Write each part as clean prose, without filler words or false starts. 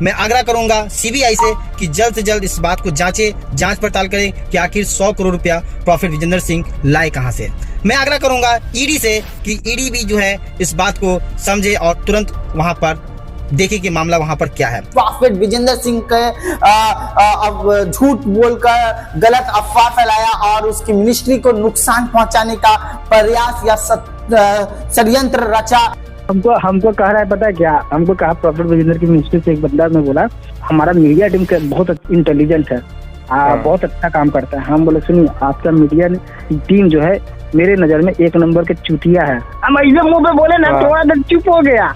मैं आग्रह करूंगा सीबीआई से कि जल्द से जल्द इस बात को जांच पड़ताल करें कि आखिर 100 करोड़ रुपया प्रॉफिट विजेंद्र सिंह लाए कहां से। मैं आग्रह करूंगा ईडी से कि ईडी भी जो है इस बात को समझे और तुरंत वहां पर देखे कि मामला वहां पर क्या है। प्रॉफिट विजेंद्र सिंह के अब झूठ बोलकर गलत अफवाह फैलाया और उसकी मिनिस्ट्री को नुकसान पहुंचाने का प्रयास या षड्यंत्र रचा। हमको कह रहा है, पता है क्या, हमको कहा प्रॉफिट विजेंद्र की मिनिस्ट्री से एक बंदा ने बोला हमारा मीडिया टीम बहुत इंटेलिजेंट है, बहुत अच्छा काम करता है। हम बोले सुनिए आपका मीडिया टीम जो है मेरे नजर में एक नंबर के चूतिया है। हम ऐसे मुंह पे बोले ना थोड़ा देर चुप हो गया।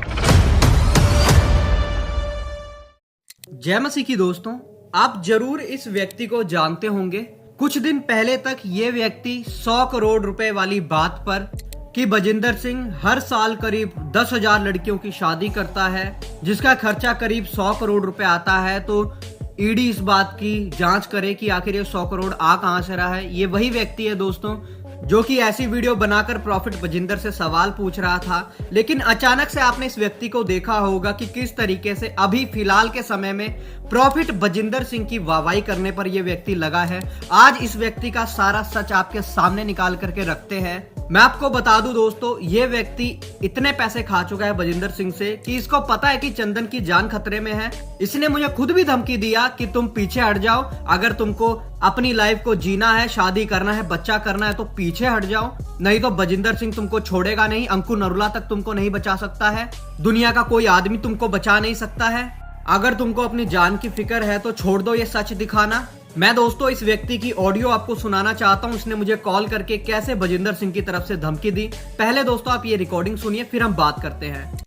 जय मसीह की दोस्तों, आप जरूर इस व्यक्ति को जानते होंगे। कुछ दिन पहले तक ये व्यक्ति 100 करोड़ रुपए वाली बात पर कि बजिंदर सिंह हर साल करीब 10,000 लड़कियों की शादी करता है जिसका खर्चा करीब 100 करोड़ रुपए आता है, तो ईडी इस बात की जांच करे कि आखिर ये 100 करोड़ आ कहां से रहा है। ये वही व्यक्ति है दोस्तों जो कि ऐसी वीडियो बनाकर प्रॉफिट बजिंदर से सवाल पूछ रहा था, लेकिन अचानक से आपने इस व्यक्ति को देखा होगा कि किस तरीके से अभी फिलहाल के समय में प्रॉफिट बजिंदर सिंह की वाहवाही करने पर यह व्यक्ति लगा है। आज इस व्यक्ति का सारा सच आपके सामने निकाल करके रखते हैं। मैं आपको बता दूं दोस्तों, ये व्यक्ति इतने पैसे खा चुका है बजिंदर सिंह से कि इसको पता है कि चंदन की जान खतरे में है। इसने मुझे खुद भी धमकी दिया कि तुम पीछे हट जाओ, अगर तुमको अपनी लाइफ को जीना है, शादी करना है, बच्चा करना है तो पीछे हट जाओ, नहीं तो बजिंदर सिंह तुमको छोड़ेगा नहीं, अंकुर नरूला तक तुमको नहीं बचा सकता है, दुनिया का कोई आदमी तुमको बचा नहीं सकता है। अगर तुमको अपनी जान की फिक्र है तो छोड़ दो ये सच दिखाना। मैं दोस्तों इस व्यक्ति की ऑडियो आपको सुनाना चाहता हूं। इसने मुझे कॉल करके कैसे बजिंदर सिंह की तरफ से धमकी दी। पहले दोस्तों आप ये रिकॉर्डिंग सुनिए, फिर हम बात करते हैं।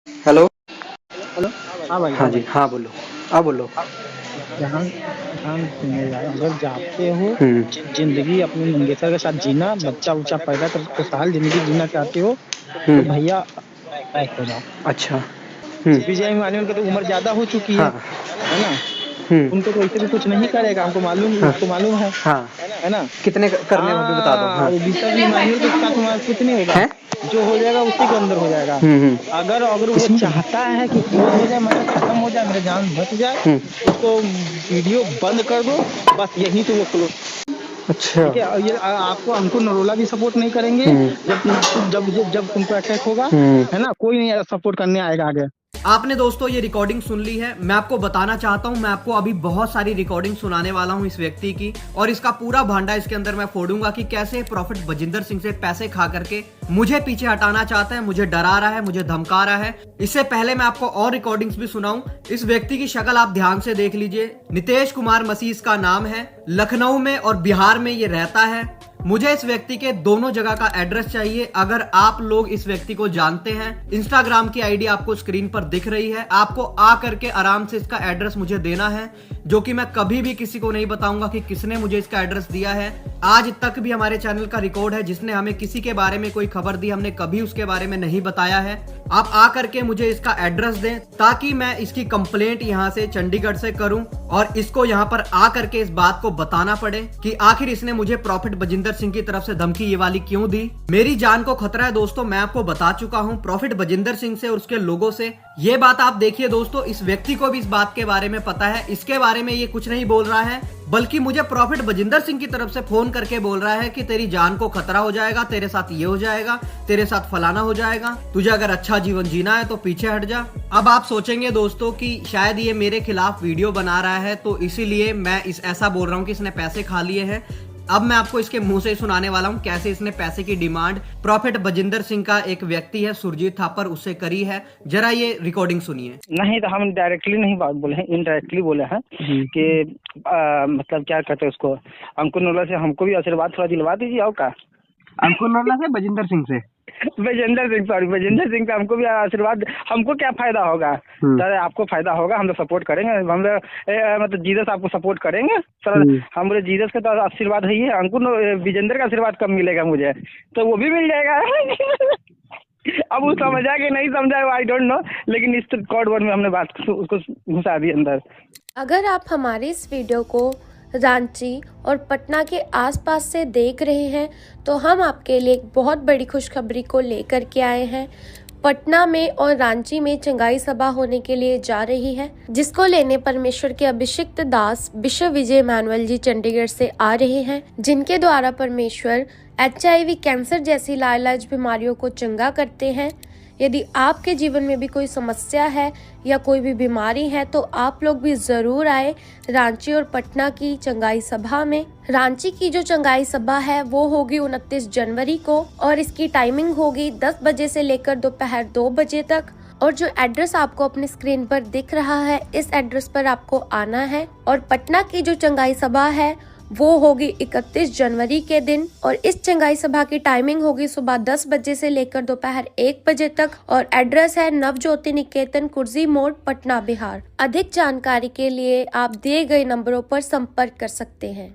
हेलो हेलो, हाँ भाई, हाँ जी, हाँ बोलो, आप बोलो। जहाँ अगर जाते हो जिंदगी अपनी मंगेतर के साथ जीना, बच्चा उच्चा पैदा कर खुशहाल जिंदगी जीना चाहते हो तो भैया पैक हो जाओ। अच्छा, विजय मान्यों की तो उम्र ज्यादा हो चुकी है ना, उनको तो ऐसे भी कुछ नहीं करेगा, हमको मालूम, उसको मालूम है, है ना। कितने करने में भी बता दो। विजय मान्यों के साथ तुम्हारा कुछ नहीं होगा, जो हो जाएगा उसी के अंदर हो जाएगा। अगर वो चाहता है कि हो जाए, मेरा खत्म हो जाए, मेरी जान बच जाए, उसको वीडियो बंद कर दो, बस यही तो वो। अच्छा, ठीक है, ये आपको अंकुर नरोला भी सपोर्ट नहीं करेंगे जब तुमको अटैक होगा, है ना, कोई नहीं सपोर्ट करने आएगा आगे। आपने दोस्तों ये रिकॉर्डिंग सुन ली है। मैं आपको बताना चाहता हूं, मैं आपको अभी बहुत सारी रिकॉर्डिंग सुनाने वाला हूं इस व्यक्ति की, और इसका पूरा भांडा इसके अंदर मैं फोड़ूंगा कि कैसे प्रॉफिट बजिंदर सिंह से पैसे खा करके मुझे पीछे हटाना चाहता है, मुझे डरा रहा है, मुझे धमका रहा है। इससे पहले मैं आपको और रिकॉर्डिंग्स भी सुनाऊं। इस व्यक्ति की शक्ल आप ध्यान से देख लीजिए। नितेश कुमार मसीह इसका नाम है, लखनऊ में और बिहार में ये रहता है। मुझे इस व्यक्ति के दोनों जगह का एड्रेस चाहिए। अगर आप लोग इस व्यक्ति को जानते हैं, इंस्टाग्राम की आईडी आपको स्क्रीन पर दिख रही है, आपको आ करके आराम से इसका एड्रेस मुझे देना है, जो कि मैं कभी भी किसी को नहीं बताऊंगा कि किसने मुझे इसका एड्रेस दिया है। आज तक भी हमारे चैनल का रिकॉर्ड है, जिसने हमें किसी के बारे में कोई खबर दी हमने कभी उसके बारे में नहीं बताया है। आप आ करके मुझे इसका एड्रेस दें ताकि मैं इसकी कंप्लेंट यहाँ से चंडीगढ़ से करूं और इसको यहाँ पर आ करके इस बात को बताना पड़े कि आखिर इसने मुझे प्रॉफिट बजिंदर सिंह की तरफ से धमकी ये वाली क्यों दी। मेरी जान को खतरा है दोस्तों, मैं आपको बता चुका हूँ प्रॉफिट बजिंदर सिंह से और उसके लोगों से। ये बात आप देखिए दोस्तों, इस व्यक्ति को भी इस बात के बारे में पता है। इसके बारे में ये कुछ नहीं बोल रहा है, बल्कि मुझे प्रॉफिट बजिंदर सिंह की तरफ से फोन करके बोल रहा है कि तेरी जान को खतरा हो जाएगा, तेरे साथ ये हो जाएगा, तेरे साथ फलाना हो जाएगा, तुझे अगर अच्छा जीवन जीना है तो पीछे हट जा। अब आप सोचेंगे दोस्तों कि शायद ये मेरे खिलाफ वीडियो बना रहा है, तो इसीलिए मैं ऐसा बोल रहा हूँ कि इसने पैसे खा लिए हैं। अब मैं आपको इसके मुंह से सुनाने वाला हूं कैसे इसने पैसे की डिमांड प्रॉफिट बजिंदर सिंह का एक व्यक्ति है सुरजीत थापर, उससे करी है। जरा ये रिकॉर्डिंग सुनिए। नहीं तो हम डायरेक्टली नहीं बात बोले हैं, इनडायरेक्टली बोले हैं कि मतलब क्या कहते हैं उसको, अंकुर नरोला से हमको भी आशीर्वाद थोड़ा दिलवा दीजिए। और का अंकुर नरोला से बजिंदर सिंह से बजिंदर सिंह से हमको भी आशीर्वाद। हमको क्या फायदा होगा सर, आपको फायदा होगा, हम तो सपोर्ट करेंगे, हम मतलब जीसस आपको सपोर्ट करेंगे सर। हम बोले जीसस का तो आशीर्वाद है ही है, अंकुर विजेंद्र का आशीर्वाद कब मिलेगा मुझे, तो वो भी मिल जाएगा। अब वो समझा कि नहीं समझा आई डोंट नो, लेकिन इस कोड वर्ड में हमने बात उसको घुसा दी अंदर। अगर आप हमारे इस वीडियो को रांची और पटना के आसपास से देख रहे हैं तो हम आपके लिए एक बहुत बड़ी खुशखबरी को लेकर के आए हैं। पटना में और रांची में चंगाई सभा होने के लिए जा रही है, जिसको लेने परमेश्वर के अभिषिक्त दास बिशप विजय मैनुअल जी चंडीगढ़ से आ रहे हैं, जिनके द्वारा परमेश्वर HIV, कैंसर जैसी लाइलाज बीमारियों को चंगा करते हैं। यदि आपके जीवन में भी कोई समस्या है या कोई भी बीमारी है तो आप लोग भी जरूर आए रांची और पटना की चंगाई सभा में। रांची की जो चंगाई सभा है वो होगी 29 जनवरी को और इसकी टाइमिंग होगी 10 बजे से लेकर दोपहर 2 बजे तक। और जो एड्रेस आपको अपनी स्क्रीन पर दिख रहा है, इस एड्रेस पर आपको आना है। और पटना की जो चंगाई सभा है वो होगी 31 जनवरी के दिन और इस चंगाई सभा की टाइमिंग होगी सुबह 10 बजे से लेकर दोपहर 1 बजे तक और एड्रेस है नवज्योति निकेतन, कुर्जी मोड़, पटना, बिहार। अधिक जानकारी के लिए आप दिए गए नंबरों पर संपर्क कर सकते हैं।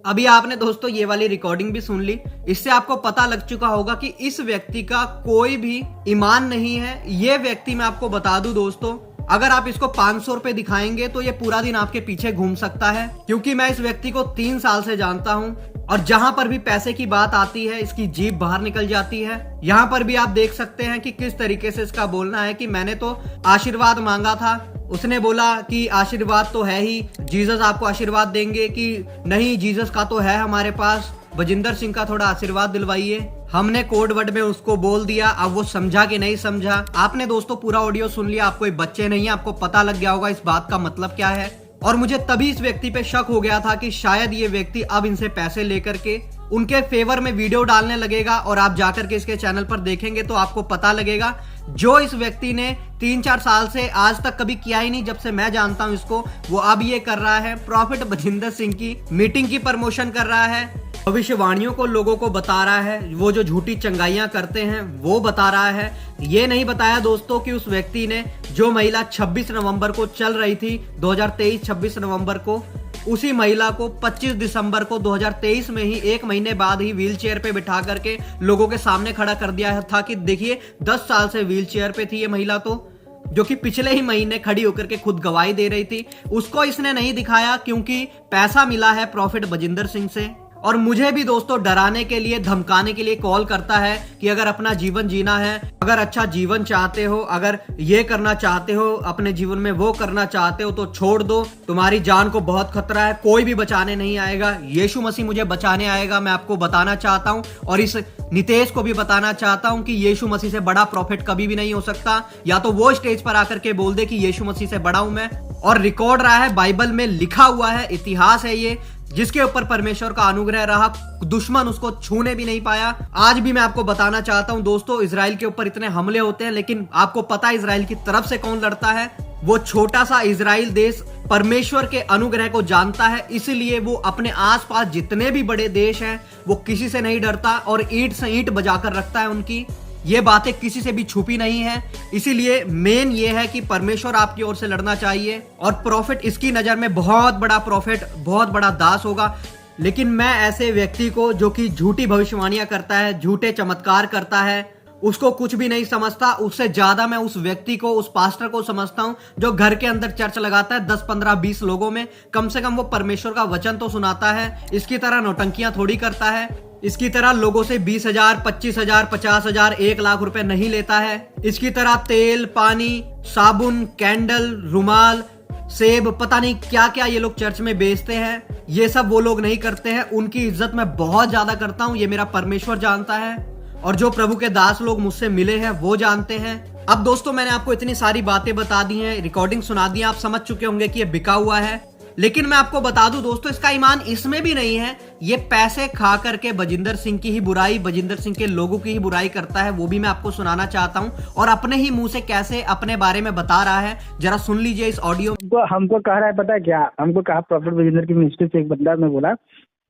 अभी आपने दोस्तों ये वाली रिकॉर्डिंग भी सुन ली, इससे आपको पता लग चुका होगा कि इस व्यक्ति का कोई भी ईमान नहीं है। ये व्यक्ति, मैं आपको बता दूं दोस्तों, अगर आप इसको 500 रुपए दिखाएंगे तो ये पूरा दिन आपके पीछे घूम सकता है, क्योंकि मैं इस व्यक्ति को 3 साल से जानता हूँ और जहां पर भी पैसे की बात आती है इसकी जीभ बाहर निकल जाती है। यहाँ पर भी आप देख सकते हैं कि किस तरीके से इसका बोलना है कि मैंने तो आशीर्वाद मांगा था, उसने बोला कि आशीर्वाद तो है ही, जीसस आपको आशीर्वाद देंगे, कि नहीं जीसस का तो है हमारे पास, बजिंदर सिंह का थोड़ा आशीर्वाद दिलवाइए। हमने कोड वर्ड में उसको बोल दिया, अब वो समझा कि नहीं समझा। आपने दोस्तों पूरा ऑडियो सुन लिया, आप कोई बच्चे नहीं है, आपको पता लग गया होगा इस बात का मतलब क्या है। और मुझे तभी इस व्यक्ति पे शक हो गया था कि शायद ये व्यक्ति अब इनसे पैसे लेकर के उनके फेवर में वीडियो डालने लगेगा और आप जाकर के इसके चैनल पर देखेंगे तो आपको पता लगेगा जो इस व्यक्ति ने 3-4 साल से आज तक कभी किया ही नहीं, जब से मैं जानता हूं इसको, वो अब ये कर रहा है। प्रॉफिट बजिंदर सिंह की मीटिंग की प्रमोशन कर रहा है, भविष्यवाणियों को लोगों को बता रहा है, वो जो झूठी चंगाइयां करते हैं वो बता रहा है। ये नहीं बताया दोस्तों कि उस व्यक्ति ने जो महिला 26 नवंबर को चल रही थी, 2023 26 नवंबर को, उसी महिला को 25 दिसंबर को 2023 में ही 1 महीने बाद ही व्हील चेयर पे बिठा करके लोगों के सामने खड़ा कर दिया था कि देखिए 10 साल से व्हील चेयर पे थी ये महिला, तो जो कि पिछले ही महीने खड़ी होकर के खुद गवाही दे रही थी। उसको इसने नहीं दिखाया क्योंकि पैसा मिला है प्रॉफिट बजिंदर सिंह से। और मुझे भी दोस्तों डराने के लिए, धमकाने के लिए कॉल करता है कि अगर अपना जीवन जीना है, अगर अच्छा जीवन चाहते हो, अगर ये करना चाहते हो अपने जीवन में, वो करना चाहते हो तो छोड़ दो, तुम्हारी जान को बहुत खतरा है, कोई भी बचाने नहीं आएगा, यीशु मसीह मुझे बचाने आएगा। मैं आपको बताना चाहता हूं और इस नितेश को भी बताना चाहता हूं कि यीशु मसीह से बड़ा प्रॉफिट कभी भी नहीं हो सकता। या तो वो स्टेज पर आकर के बोल दे कि यीशु मसीह से बड़ा हूं मैं, और रिकॉर्ड रहा है, बाइबल में लिखा हुआ है, इतिहास है ये, जिसके ऊपर परमेश्वर का अनुग्रह रहा, दुश्मन उसको छूने भी नहीं पाया। आज भी मैं आपको बताना चाहता हूं दोस्तों, इजराइल के ऊपर इतने हमले होते हैं, लेकिन आपको पता है इजराइल की तरफ से कौन लड़ता है? वो छोटा सा इजराइल देश परमेश्वर के अनुग्रह को जानता है, इसलिए वो अपने आसपास जितने भी बड़े देश हैं वो किसी से नहीं डरता और ईंट से ईंट बजाकर रखता है उनकी। ये बातें किसी से भी छुपी नहीं है। इसीलिए मेन ये है कि परमेश्वर आपकी ओर से लड़ना चाहिए और प्रॉफिट इसकी नजर में बहुत बड़ा प्रॉफिट, बहुत बड़ा दास होगा। लेकिन मैं ऐसे व्यक्ति को जो कि झूठी भविष्यवाणियां करता है, झूठे चमत्कार करता है, उसको कुछ भी नहीं समझता। उससे ज्यादा मैं उस व्यक्ति को, उस पास्टर को समझता हूं जो घर के अंदर चर्च लगाता है 10, 15, 20 लोगों में। कम से कम वो परमेश्वर का वचन तो सुनाता है, इसकी तरह नौटंकियां थोड़ी करता है, इसकी तरह लोगों से 20,000, 25,000, 50,000, 1 लाख रुपए नहीं लेता है। इसकी तरह तेल, पानी, साबुन, कैंडल, रुमाल, सेब, पता नहीं क्या क्या ये लोग चर्च में बेचते हैं, ये सब वो लोग नहीं करते हैं। उनकी इज्जत मैं बहुत ज्यादा करता हूं, ये मेरा परमेश्वर जानता है और जो प्रभु के दास लोग मुझसे मिले हैं वो जानते हैं। अब दोस्तों मैंने आपको इतनी सारी बातें बता दी हैं, रिकॉर्डिंग सुना दी है, आप समझ चुके होंगे कि ये बिका हुआ है। लेकिन मैं आपको बता दूं दोस्तों, इसका ईमान इसमें भी नहीं है। ये पैसे खा करके बजिंदर सिंह की ही बुराई, बजिंदर सिंह के लोगों की ही बुराई करता है, वो भी मैं आपको सुनाना चाहता हूं और अपने ही मुंह से कैसे अपने बारे में बता रहा है, जरा सुन लीजिए इस ऑडियो। हमको कह रहा है, पता है क्या हमको कहा, प्रॉफिट बजिंदर की मिनिस्ट्री से एक बंदा ने बोला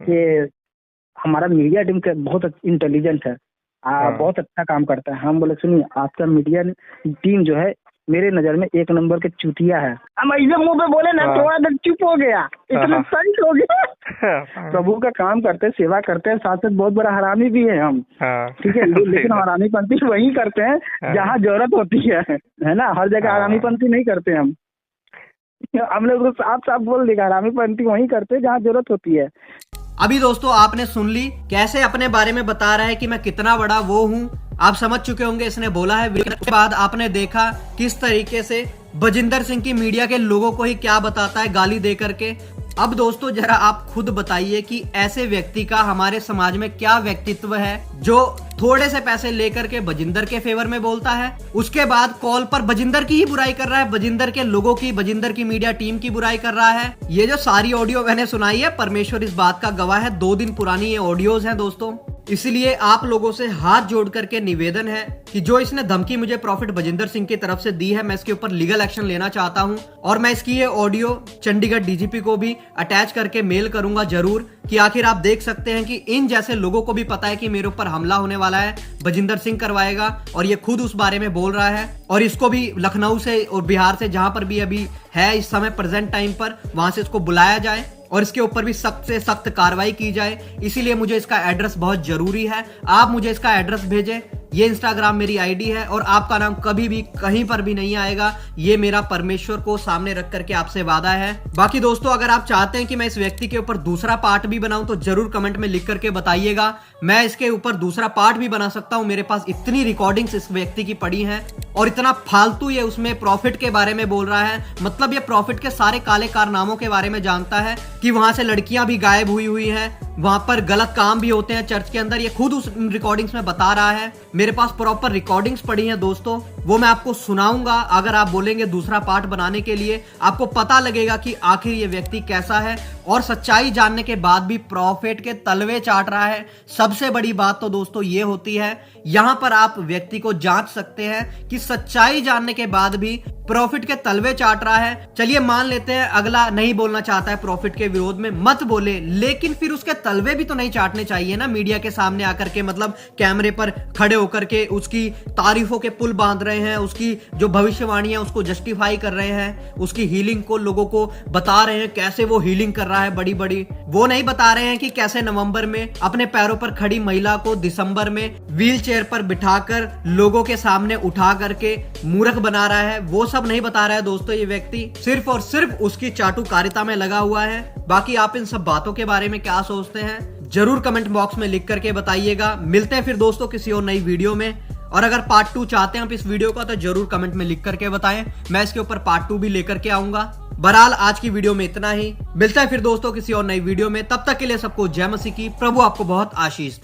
कि हमारा मीडिया टीम बहुत इंटेलिजेंट है, बहुत अच्छा काम करता है। हम बोले सुनिए, आपका मीडिया टीम जो है मेरे नजर में 1 नंबर के चूतिया है। हम ऐसे मुंह पे बोले ना, थोड़ा देर चुप हो गया, इतना सही हो गया। प्रभु का काम करते, सेवा करते हैं, साथ साथ बहुत बड़ा हरामी भी है हम, ठीक है। लेकिन हरामीपंथी वही करते हैं जहाँ जरूरत होती है ना। हर जगह हरामीपंथी नहीं करते हम लोग साफ साफ बोल देगा, हरामीपंथी वही करते हैं जहाँ जरूरत होती है। अभी दोस्तों आपने सुन ली कैसे अपने बारे में बता रहा है कि मैं कितना बड़ा वो हूं, आप समझ चुके होंगे इसने बोला है। के बाद आपने देखा किस तरीके से बजिंदर सिंह की मीडिया के लोगों को ही क्या बताता है गाली दे करके। अब दोस्तों जरा आप खुद बताइए कि ऐसे व्यक्ति का हमारे समाज में क्या व्यक्तित्व है जो थोड़े से पैसे लेकर के बजिंदर के फेवर में बोलता है, उसके बाद कॉल पर बजिंदर की ही बुराई कर रहा है, बजिंदर के लोगों की, बजिंदर की मीडिया टीम की बुराई कर रहा है। ये जो सारी ऑडियो मैंने सुनाई है, परमेश्वर इस बात का गवाह है, 2 दिन पुरानी ये ऑडियोज हैं दोस्तों। इसलिए आप लोगों से हाथ जोड़ करके निवेदन है कि जो इसने धमकी मुझे प्रॉफिट बजिंदर सिंह की तरफ से दी है, मैं इसके ऊपर लीगल एक्शन लेना चाहता हूं और मैं इसकी ये ऑडियो चंडीगढ़ डीजीपी को भी अटैच करके मेल करूंगा जरूर, कि आखिर आप देख सकते हैं कि इन जैसे लोगों को भी पता है कि मेरे ऊपर हमला होने वाला है, बजिंदर सिंह करवाएगा और ये खुद उस बारे में बोल रहा है। और इसको भी लखनऊ से और बिहार से जहां पर भी अभी है इस समय प्रेजेंट टाइम पर, वहां से इसको बुलाया जाए और इसके ऊपर भी सख्त से सख्त कार्रवाई की जाए। इसीलिए मुझे इसका एड्रेस बहुत जरूरी है, आप मुझे इसका एड्रेस भेजें। ये इंस्टाग्राम मेरी आईडी है और आपका नाम कभी भी कहीं पर भी नहीं आएगा, ये मेरा परमेश्वर को सामने रख करके आपसे वादा है। बाकी दोस्तों अगर आप चाहते हैं कि मैं इस व्यक्ति के ऊपर दूसरा पार्ट भी बनाऊं तो जरूर कमेंट में लिख करके बताइएगा, मैं इसके ऊपर दूसरा पार्ट भी बना सकता हूं। मेरे पास इतनी रिकॉर्डिंग्स इस व्यक्ति की पड़ी हैं और इतना फालतू ये उसमें प्रॉफिट के बारे में बोल रहा है, मतलब ये प्रॉफिट के सारे काले कारनामों के बारे में जानता है कि वहां से लड़कियां भी गायब हुई हैं, वहां पर गलत काम भी होते हैं चर्च के अंदर, ये खुद उस रिकॉर्डिंग्स में बता रहा है। मेरे पास प्रॉपर रिकॉर्डिंग्स पड़ी हैं दोस्तों, वो मैं आपको सुनाऊंगा। अगर आप बोलेंगे दूसरा पार्ट बनाने के लिए, आपको पता लगेगा कि आखिर ये व्यक्ति कैसा है और सच्चाई जानने के बाद भी प्रॉफिट के तलवे चाट रहा है। सबसे बड़ी बात तो दोस्तों ये होती है, यहां पर आप व्यक्ति को जांच सकते हैं कि सच्चाई जानने के बाद भी प्रॉफिट के तलवे चाट रहा है। चलिए मान लेते हैं अगला नहीं बोलना चाहता है प्रॉफिट के विरोध में, मत बोले, लेकिन फिर उसके तलवे भी तो नहीं चाटने चाहिए ना मीडिया के सामने आकर के, मतलब कैमरे पर खड़े होकर के उसकी तारीफों के पुल बांध रहे हैं, उसकी जो भविष्यवाणी है उसको जस्टिफाई कर रहे हैं, उसकी हीलिंग को लोगों को बता रहे हैं कैसे वो हीलिंग कर रहा है बड़ी बड़ी। वो नहीं बता रहे हैं कि कैसे नवंबर में अपने पैरों पर खड़ी महिला को दिसंबर में व्हील चेयर पर बिठाकर लोगों के सामने उठा करके मूर्ख बना रहा है। वो सब नहीं बता रहा है दोस्तों, ये व्यक्ति सिर्फ और सिर्फ उसकी चाटुकारिता में लगा हुआ है। बाकी आप इन सब बातों के बारे में क्या सोचते हैं जरूर कमेंट बॉक्स में लिख करके बताइएगा। मिलते हैं फिर दोस्तों किसी और नई वीडियो में, और अगर पार्ट 2 चाहते हैं आप इस वीडियो का तो जरूर कमेंट में लिख करके बताएं, मैं इसके ऊपर पार्ट 2 भी लेकर के आऊंगा। बहरहाल आज की वीडियो में इतना ही, मिलता है फिर दोस्तों किसी और नई वीडियो में, तब तक के लिए सबको जय मसीह की, प्रभु आपको बहुत आशीष दे।